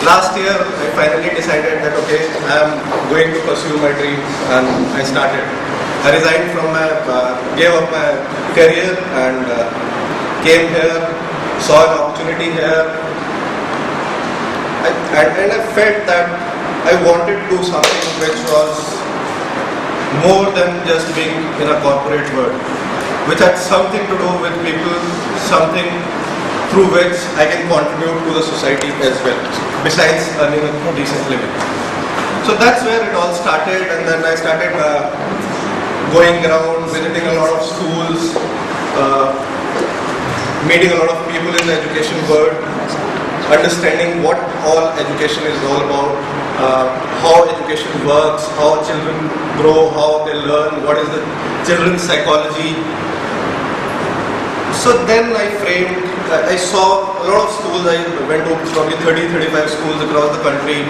last year I finally decided that okay, I am going to pursue my dream, and I started. I resigned from my, gave up my career and came here, saw an opportunity here, and I felt that I wanted to do something which was more than just being in a corporate world, which had something to do with people, something through which I can contribute to the society as well, besides earning a decent living. So that's where it all started, and then I started going around, visiting a lot of schools, meeting a lot of people in the education world, understanding what all education is all about, how education works, how children grow, how they learn, what is the children's psychology. So then I saw a lot of schools. I went to probably 30-35 schools across the country,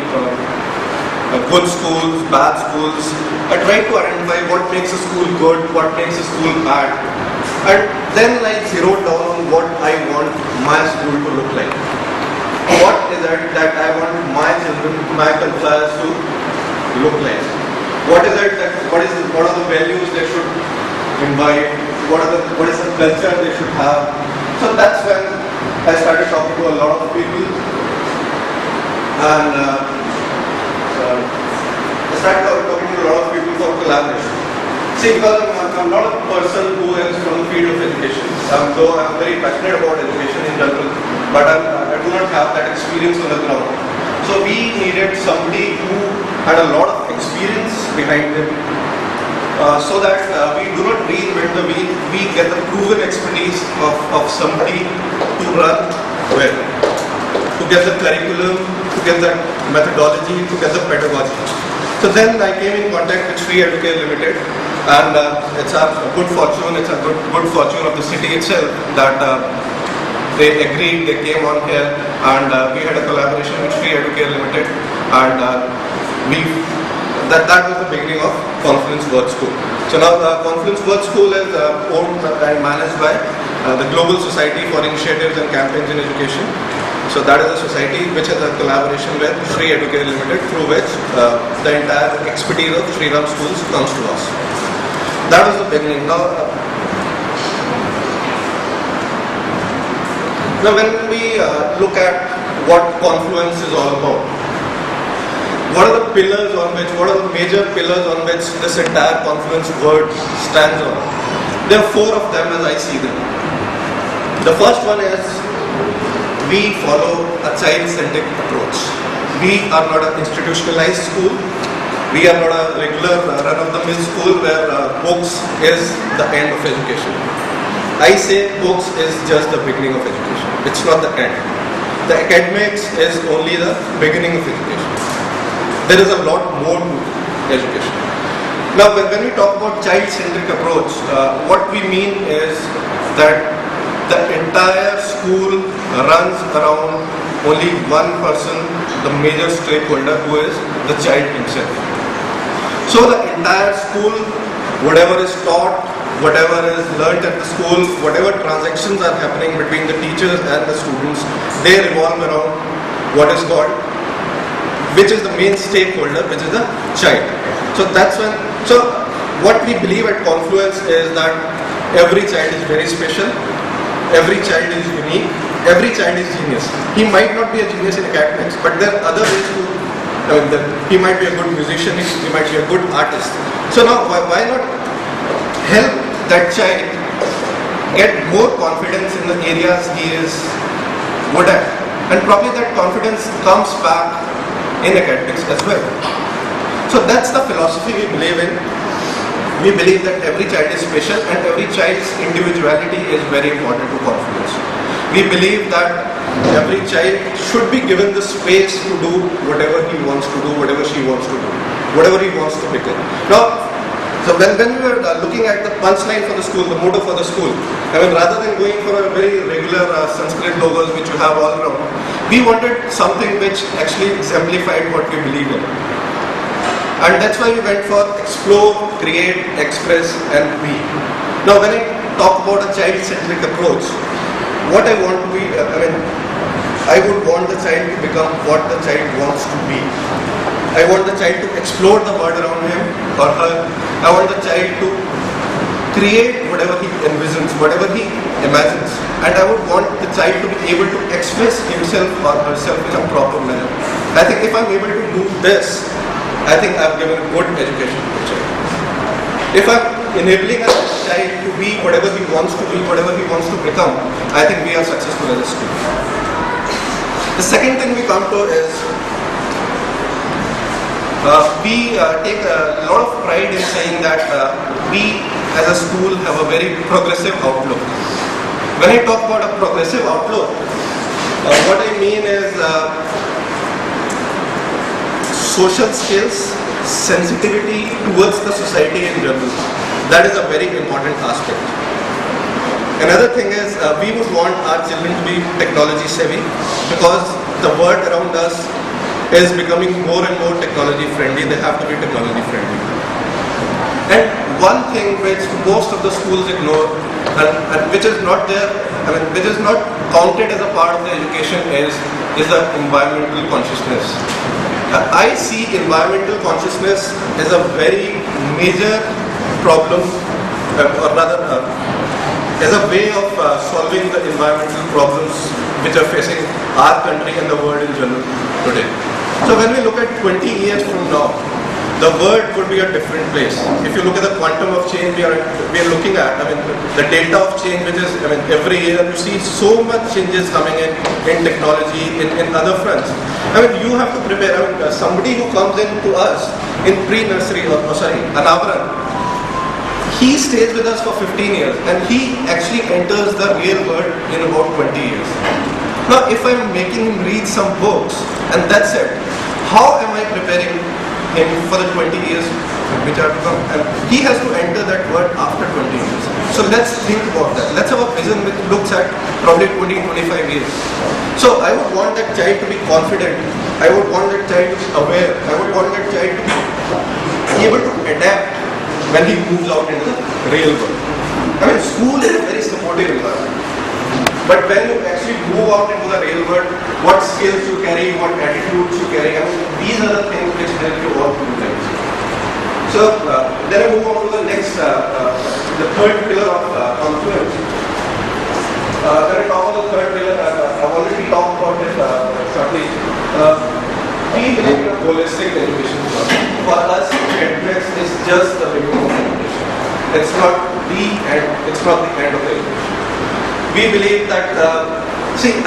good schools, bad schools. I tried to identify what makes a school good, what makes a school bad. And then I zeroed down on what I want my school to look like. What is it that I want my children, my employers to look like? What are the values they should imbibe? What is the culture they should have? So that's when I started talking to a lot of people, and I started talking to a lot of people for collaboration. See, because I'm not a person who is from the field of education, though I'm very passionate about education in general, but I do not have that experience on the ground. So we needed somebody who had a lot of experience behind them, so that we do not reinvent the wheel, we get the proven expertise of somebody to run well, to get the curriculum, to get the methodology, to get the pedagogy. So then I came in contact with Sri Educare Limited, and it's a good fortune of the city itself that they agreed, they came on here, and we had a collaboration with Sri Educare Limited, and that was the beginning of Confluence World School. So now the Confluence World School is owned and managed by the Global Society for Initiatives and Campaigns in Education. So that is a society which has a collaboration with Sri Educare Limited, through which the entire expertise of Sri Ram Schools comes to us. That was the beginning. Now when we look at what Confluence is all about, what are the major pillars on which this entire Confluence word stands on? There are 4 of them as I see them. The first one is, we follow a child-centric approach. We are not an institutionalized school. We are not a regular run-of-the-mill school where books is the end of education. I say books is just the beginning of education. It's not the end. The academics is only the beginning of education. There is a lot more to education. Now, when we talk about child-centric approach, what we mean is that the entire school runs around only one person, the major stakeholder, who is the child himself. So the entire school, whatever is taught, whatever is learnt at the school, whatever transactions are happening between the teachers and the students, they revolve around what is called, which is the main stakeholder, which is the child. So what we believe at Confluence is that every child is very special, every child is unique, every child is genius. He might not be a genius in academics, but there are other ways to, he might be a good musician, he might be a good artist. So now why not help that child get more confidence in the areas he is good at, and probably that confidence comes back in academics as well. So that's the philosophy we believe in. We believe that every child is special and every child's individuality is very important to Confluence. We believe that every child should be given the space to do whatever he wants to do, whatever she wants to do, whatever he wants to become. Now, so when we were looking at the punchline for the school, the motto for the school, rather than going for a very regular Sanskrit logos which you have all around, we wanted something which actually exemplified what we believe in. And that's why we went for explore, create, express, and be. Now when I talk about a child-centric approach, what I want to be, I would want the child to become what the child wants to be. I want the child to explore the world around him or her. I want the child to create whatever he envisions, whatever he imagines. And I would want the child to be able to express himself or herself in a proper manner. I think if I'm able to do this, I think I've given a good education to the child. If I'm enabling a child to be whatever he wants to be, whatever he wants to become, I think we are successful as a school. The second thing we come to is we take a lot of pride in saying that we as a school have a very progressive outlook. When I talk about a progressive outlook, what I mean is social skills, sensitivity towards the society in general. That is a very important aspect. Another thing is we would want our children to be technology savvy because the world around us is becoming more and more technology friendly. They have to be technology friendly. And one thing which most of the schools ignore and which is not there, which is not counted as a part of the education is the environmental consciousness. I see environmental consciousness as a very major problem, or rather as a way of solving the environmental problems which are facing our country and the world in general today. So when we look at 20 years from now, the world would be a different place. If you look at the quantum of change we are looking at, the delta of change which is, every year you see so much changes coming in technology, in other fronts. You have to prepare. Somebody who comes in to us in pre-nursery an Avran, he stays with us for 15 years and he actually enters the real world in about 20 years. Now, if I'm making him read some books and that's it, how am I preparing him for the 20 years which are to come? And he has to enter that world after 20 years. So let's think about that. Let's have a vision which looks at probably 20-25 years. So I would want that child to be confident. I would want that child to be aware. I would want that child to be able to adapt when he moves out into the real world. School is a very supportive environment. But when you actually move out into the real world, what skills you carry, what attitudes you carry, these are the things which help you all through life. So then I move on to the next, the third pillar of confluence. When I talk about the third pillar, I've already talked about it shortly. We believe in a holistic education. For us, academics is just the beginning of education. It's not the end. It's not the end of the education. We believe that,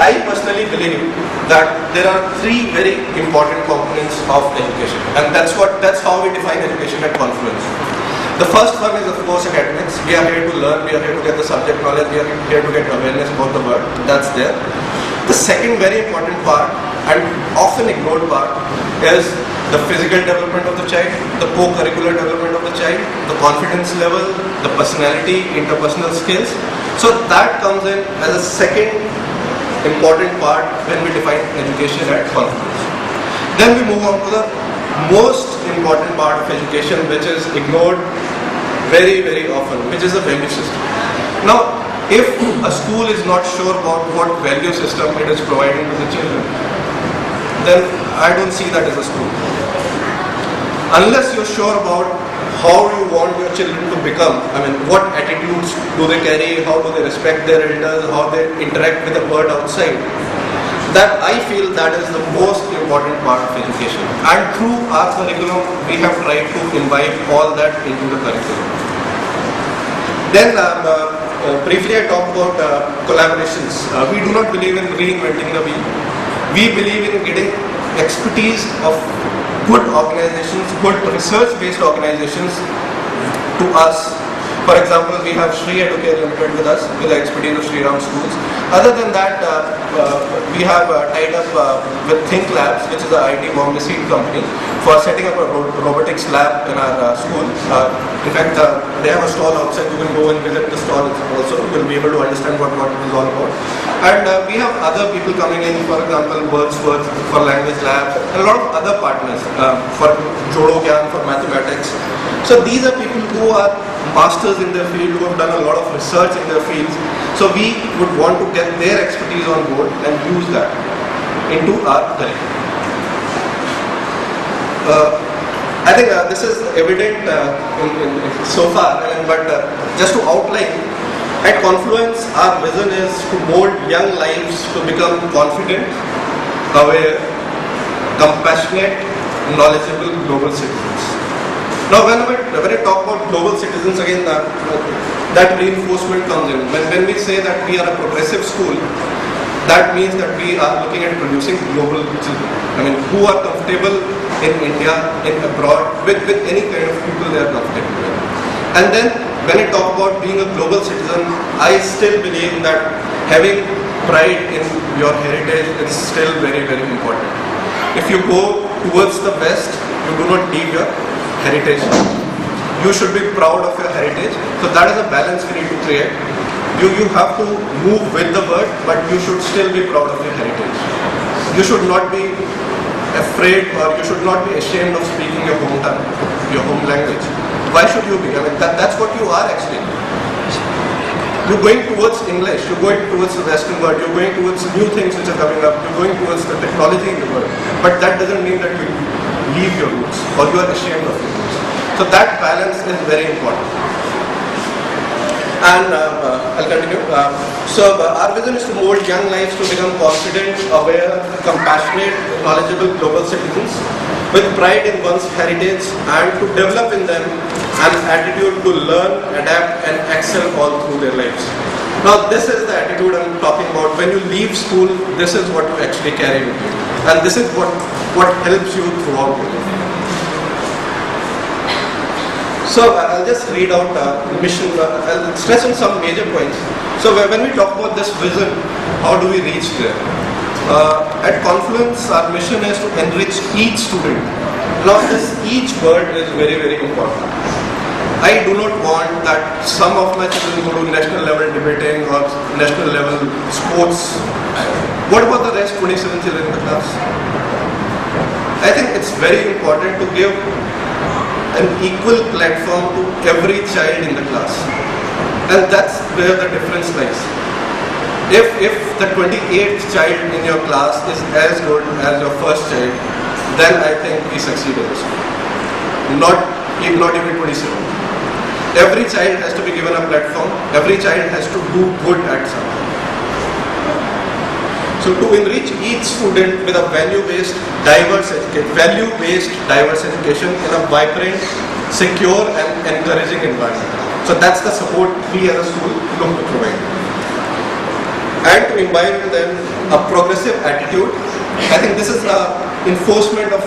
I personally believe that there are three very important components of education, and that's how we define education at Confluence. The first one is, of course, academics. We are here to learn, we are here to get the subject knowledge, we are here to get awareness about the world. That's there. The second very important part, and often ignored part, is the physical development of the child, the co-curricular development of the child, the confidence level, the personality, interpersonal skills. So that comes in as a second important part when we define education at Confluence. Then we move on to the most important part of education, which is ignored very, very often, which is the value system. Now, if a school is not sure about what value system it is providing to the children, then I don't see that as a school. Unless you're sure about how you want your children to become, what attitudes do they carry, how do they respect their elders, how they interact with the world outside, that I feel that is the most important part of education. And through our curriculum, we have tried to imbibe all that into the curriculum. Then briefly I talk about collaborations. We do not believe in reinventing the wheel. We believe in getting expertise of good organizations, good research-based organizations to us. For example, we have Sri Educare Limited with us, with the expertise of Sri Ram Schools. Other than that, we have tied up with Think Labs, which is the IT Bombay seed company, for setting up a robotics lab in our school. In fact, they have a stall outside. You can go and visit the stall also. You will be able to understand what it is all about. And we have other people coming in, for example, Wordsworth for language lab, and a lot of other partners for Jodo Gyan for mathematics. So these are people who are masters in their field, who have done a lot of research in their fields. So we would want to get their expertise on board and use that. into our curriculum. I think this is evident so far, but just to outline, at Confluence, our vision is to mold young lives to become confident, aware, compassionate, knowledgeable global citizens. Now, when I talk about global citizens, again, that reinforcement comes in. When we say that we are a progressive school, that means that we are looking at producing global children. I mean, who are comfortable in India, in abroad, with any kind of people they are comfortable with. And then, when I talk about being a global citizen, I still believe that having pride in your heritage is still very, very important. If you go towards the West, you do not leave your heritage. You should be proud of your heritage. So that is a balance we need to create. You have to move with the world, but you should still be proud of your heritage. You should not be afraid, or you should not be ashamed of speaking your hometown, your home language. Why should you be? I mean, that's what you are actually. You're going towards English, you're going towards the Western world, you're going towards new things which are coming up, you're going towards the technology in the world. But that doesn't mean that you leave your roots or you are ashamed of your roots. So that balance is very important. And I'll continue. Our vision is to mold young lives to become confident, aware, compassionate, knowledgeable global citizens with pride in one's heritage, and to develop in them an attitude to learn, adapt, and excel all through their lives. Now, this is the attitude I'm talking about. When you leave school, this is what you actually carry with you, and this is what helps you throughout your life. So I'll just read out mission. I'll stress on some major points. So when we talk about this vision, how do we reach there? At Confluence, our mission is to enrich each student. Now, this each word is very, very important. I do not want that some of my children go to national level debating or national level sports. What about the rest 27 children in the class? I think it's very important to give an equal platform to every child in the class. And that's where the difference lies. If the 28th child in your class is as good as your first child, then I think we succeeded. Not even 27. Every child has to be given a platform. Every child has to do good at something. So to enrich each student with a value-based, diverse education in a vibrant, secure and encouraging environment. So that's the support we as a school look to provide. And to imbibe in them a progressive attitude. I think this is the enforcement of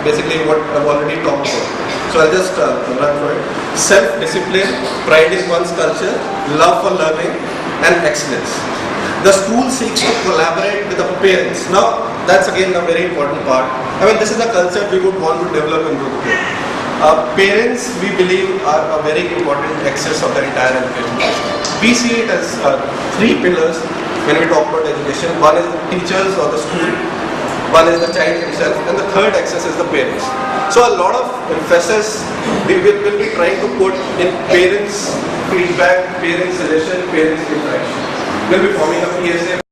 basically what I've already talked about. So I'll just run through it. Self-discipline, pride in one's culture, love for learning and excellence. The school seeks to collaborate with the parents. Now, that's again a very important part. I mean, this is a culture we would want to develop in Gurukul. Parents, we believe, are a very important axis of the entire education system. We see it as three pillars when we talk about education. One is the teachers or the school, one is the child himself, and the third axis is the parents. So a lot of emphasis we will be trying to put in parents' feedback, parents' suggestion, parents' interaction. We'll be forming a PSA.